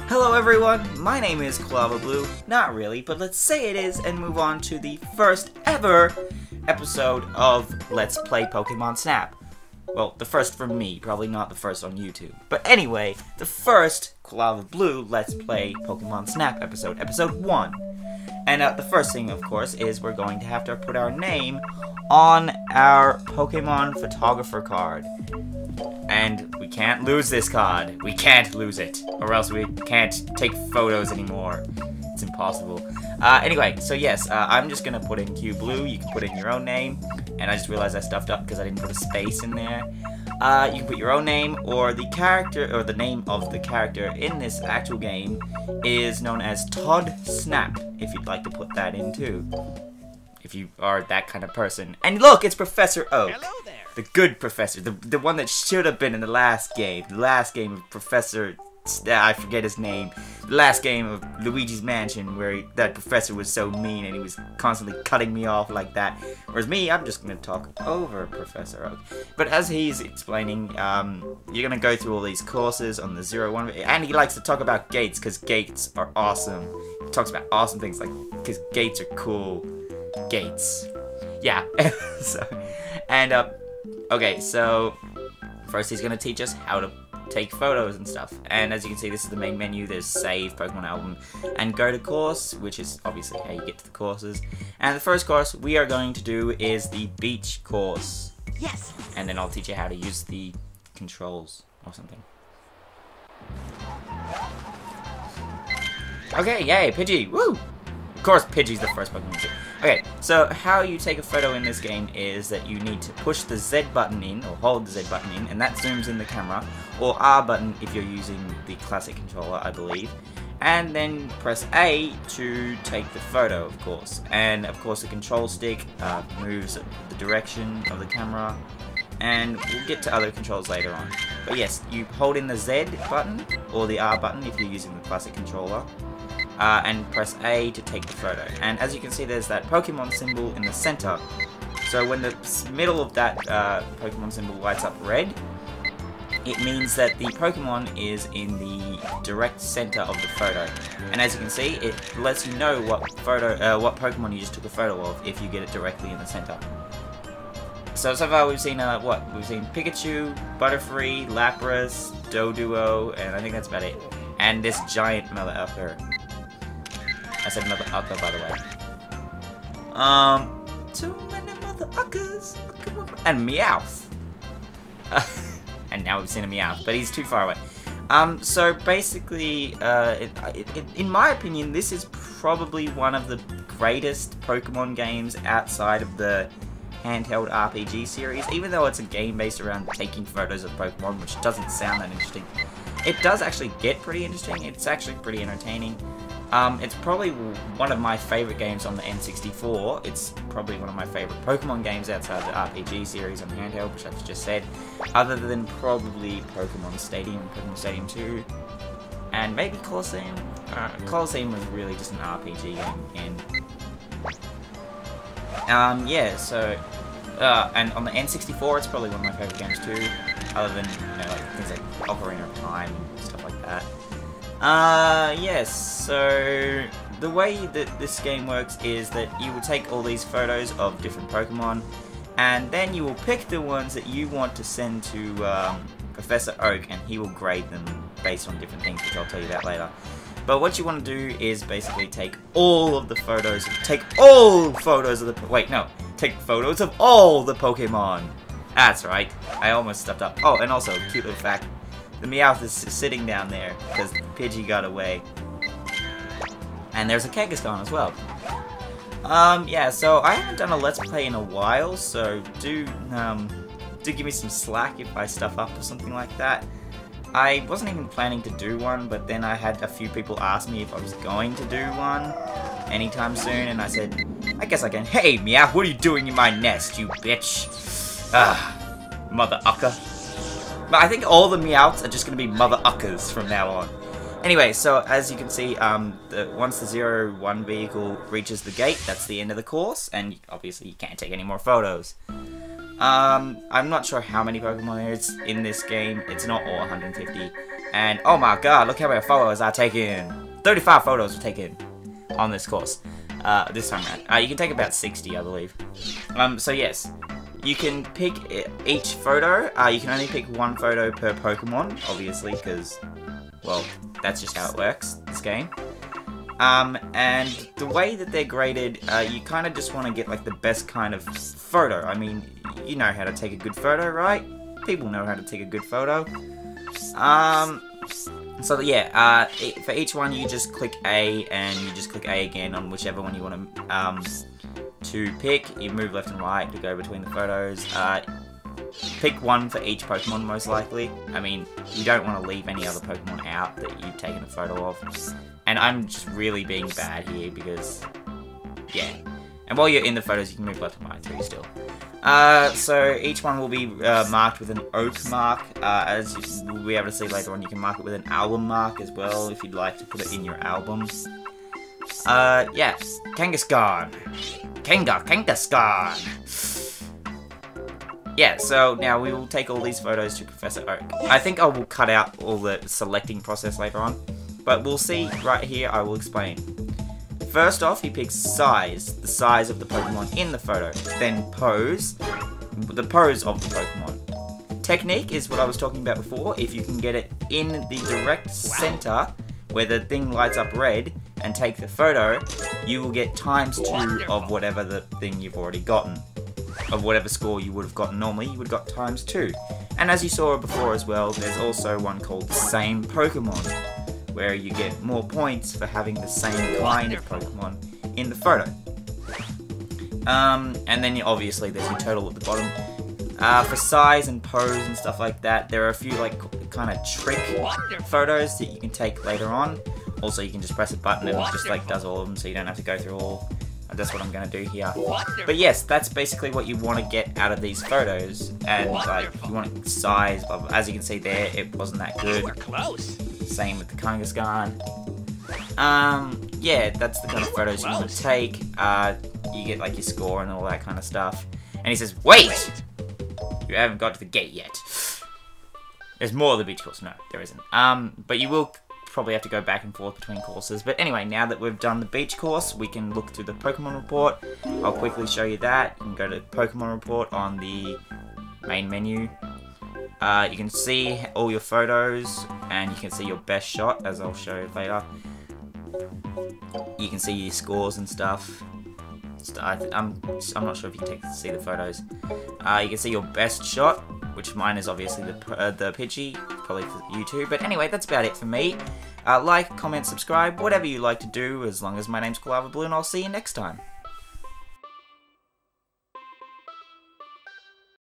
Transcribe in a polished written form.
Hello everyone, my name is Clava Blue. Not really, but let's say it is and move on to the first ever episode of Let's Play Pokemon Snap. Well, the first from me, probably not the first on YouTube. But anyway, the first Clava Blue Let's Play Pokemon Snap episode, episode 1. And the first thing, of course, is we're going to have to put our name on our Pokemon photographer card. And we can't lose this card. We can't lose it. Or else we can't take photos anymore. It's impossible. Anyway, so yes, I'm just going to put in Q Blue. You can put in your own name. And I just realized I stuffed up because I didn't put a space in there. You can put your own name, or the character, or the name of the character in this actual game is known as Todd Snap, if you'd like to put that in too. If you are that kind of person. And look, it's Professor Oak. Hello there. The good professor. The one that should have been in the last game. The last game of Professor... I forget his name. The last game of Luigi's Mansion, where that professor was so mean and he was constantly cutting me off like that. Whereas me, I'm just going to talk over Professor Oak. But as he's explaining, you're going to go through all these courses on the 0-1. And he likes to talk about gates, because gates are awesome. He talks about awesome things, like, because gates are cool. Gates. Yeah. Okay, so first he's going to teach us how to take photos and stuff. And as you can see, this is the main menu. There's save, Pokemon album, and go to course, which is obviously how you get to the courses. And the first course we are going to do is the beach course. Yes. And then I'll teach you how to use the controls or something. Okay, yay, Pidgey, woo! Of course, Pidgey's the first Pokemon too. Okay, so how you take a photo in this game is that you need to push the Z button in, or hold the Z button in, and that zooms in the camera, or R button if you're using the classic controller, I believe. And then press A to take the photo, of course. And of course the control stick moves the direction of the camera, and we'll get to other controls later on. But yes, you hold in the Z button, or the R button if you're using the classic controller. And press A to take the photo. And as you can see, there's that Pokemon symbol in the center. So when the middle of that Pokemon symbol lights up red, it means that the Pokemon is in the direct center of the photo. And as you can see, it lets you know what Pokemon you just took a photo of if you get it directly in the center. So far we've seen what? We've seen Pikachu, Butterfree, Lapras, Doduo, and I think that's about it. And this giant Mother Effer. I said Mother Ucker, by the way. Too many Mother Uckers. And Meowth. And now we've seen a Meowth, but he's too far away. So basically, in my opinion, this is probably one of the greatest Pokemon games outside of the handheld RPG series. Even though it's a game based around taking photos of Pokemon, which doesn't sound that interesting. It does actually get pretty interesting. It's actually pretty entertaining. It's probably one of my favorite games on the N64. It's probably one of my favorite Pokemon games outside the RPG series on handheld, which I've just said. Other than probably Pokemon Stadium, Pokemon Stadium 2, and maybe Colosseum. Colosseum was really just an RPG game. And yeah, so and on the N64, it's probably one of my favorite games too. Other than, you know, like things like Ocarina of Time and stuff like that. Yes, so the way that this game works is that you will take all these photos of different Pokemon, and then you will pick the ones that you want to send to Professor Oak, and he will grade them based on different things, which I'll tell you about later. But what you want to do is basically take all of the photos, take photos of the Pokemon. That's right, I almost stuffed up. Oh, and also, cute little fact, the Meowth is sitting down there because Pidgey got away. And there's a Kangaskhan as well. Yeah, so I haven't done a Let's Play in a while, so do give me some slack if I stuff up or something like that. I wasn't even planning to do one, but then I had a few people ask me if I was going to do one anytime soon, and I said, I guess I can. Hey, Meowth, what are you doing in my nest, you bitch? Mother Ucker. But I think all the Meowths are just going to be Mother Uckers from now on. Anyway, so as you can see, once the 0-1 vehicle reaches the gate, that's the end of the course, and obviously you can't take any more photos. I'm not sure how many Pokemon there is in this game. It's not all 150. And oh my god, look how many photos I taken. 35 photos were taken on this course. This time around. You can take about 60, I believe. So yes, you can pick each photo. You can only pick one photo per Pokemon, obviously, because, well, that's just how it works, this game. And the way that they're graded, you kind of just want to get, like, the best kind of photo. I mean, you know how to take a good photo, right? People know how to take a good photo. So yeah, for each one you just click A, and you just click A again on whichever one you want to pick. You move left and right to go between the photos. Pick one for each Pokemon, most likely. I mean, you don't want to leave any other Pokemon out that you've taken a photo of. And I'm just really being bad here because, yeah. And while you're in the photos, you can move left and right too still. So each one will be marked with an oak mark. As you'll be able to see later on, you can mark it with an album mark as well if you'd like to put it in your album. Yeah, Kangaskhan. Kangaskhan. Yeah, so now we will take all these photos to Professor Oak. I think I will cut out all the selecting process later on, but we'll see right here. I will explain. First off, he picks size, the size of the Pokemon in the photo. Then pose, the pose of the Pokemon. Technique is what I was talking about before. If you can get it in the direct center where the thing lights up red and take the photo, you will get ×2 of whatever the thing you've already gotten. Of whatever score you would have gotten normally, you would have got ×2. And as you saw before as well, there's also one called the same Pokemon, where you get more points for having the same kind of Pokemon in the photo. And then obviously there's your total at the bottom. For size and pose and stuff like that, there are a few like kind of trick photos that you can take later on. Also, you can just press a button and it just like does all of them, so you don't have to go through all. That's what I'm going to do here. But yes, that's basically what you want to get out of these photos. And like, you want size, blah, blah. As you can see there, it wasn't that good. Same with the Kangaskhan. Yeah, that's the kind of photos you want to take. You get like your score and all that kind of stuff. And he says, wait! You haven't got to the gate yet. There's more of the beach course. No, there isn't. But you will probably have to go back and forth between courses. But anyway, now that we've done the beach course, we can look through the Pokemon report. I'll quickly show you that. You can go to Pokemon report on the main menu. You can see all your photos, and you can see your best shot, as I'll show you later. You can see your scores and stuff. I'm not sure if you can see the photos. You can see your best shot, which mine is obviously the Pidgey, probably for you too. But anyway, that's about it for me. Like, comment, subscribe, whatever you like to do, as long as my name's Lava Blue, and I'll see you next time.